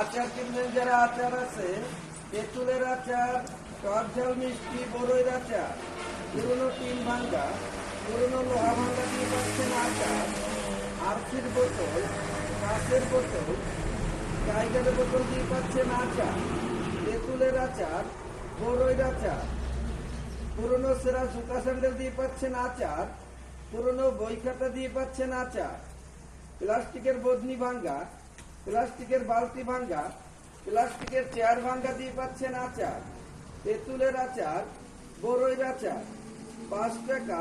আচার কিনবেন যারা আচার আছে, তেঁতুলের আচার, টক ঝাল মিষ্টি, বড়ইয়ের আচার, পুরনো টিন ভাঙ্গা, পুরনো লোহা ভাঙ্গা দিয়ে পাচ্ছেন আচার, আরসির বোতল, কাঁচের বোতল, টাইগারের বোতল দিয়ে পাচ্ছেন আচার, তেঁতুলের আচার, বড়ইয়ের আচার, পুরনো সেরা জুতা স্যান্ডেল দিয়ে পাচ্ছেন আচার, পুরনো বই খাতা দিয়ে পাচ্ছেন আচার, প্লাস্টিকের বদনি ভাঙ্গা, প্লাস্টিকের বালতি ভাঙ্গা, প্লাস্টিকের চেয়ার ভাঙ্গা দিয়ে পাচ্ছেন আচার, তেঁতুলের আচার, বড়ইয়ের আচার, 5 টাকা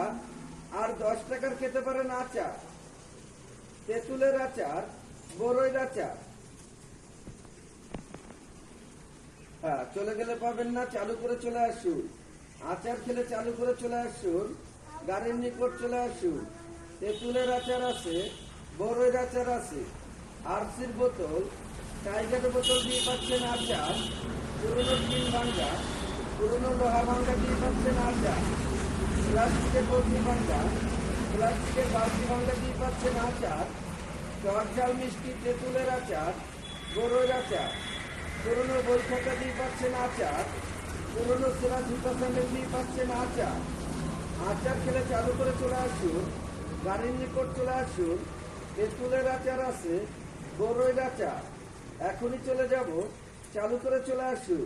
আর 10 টাকার খেতে পারেন আচার, তেঁতুলের আচার, বড়ইয়ের আচার। হ্যাঁ, চলে গেলে পাবেন না, চালু করে চলে আসুন। আচার খেলে চালু করে চলে আসুন, গাড়ির নিকট চলে আসুন। তেঁতুলের আচার আছে, বড়ইয়ের আচার আছে, আরসির বোতল, টাইগারের বোতল দিয়ে পাচ্ছেন আচার, পুরনো টিন ভাঙ্গা, পুরনো লোহা ভাঙ্গা দিয়ে পাচ্ছেন আচার, প্লাস্টিকের বদনি ভাঙ্গা, প্লাস্টিকের বালতি ভাঙ্গা দিয়ে পাচ্ছেন আচার, টক ঝাল মিষ্টি, তেঁতুলের আচার, বড়ইয়ের আচার, পুরনো বই খাতা দিয়ে পাচ্ছেন আচার, পুরনো সেরা জুতা স্যান্ডেল দিয়ে পাচ্ছেন আচার। আচার খেলে চালু করে চলে আসুন, গাড়ির নিকট চলে আসুন। তেঁতুলের আচার আছে, বড়ইয়ের আচার। এখনই চলে যাব, চালু করে চলে আসুন।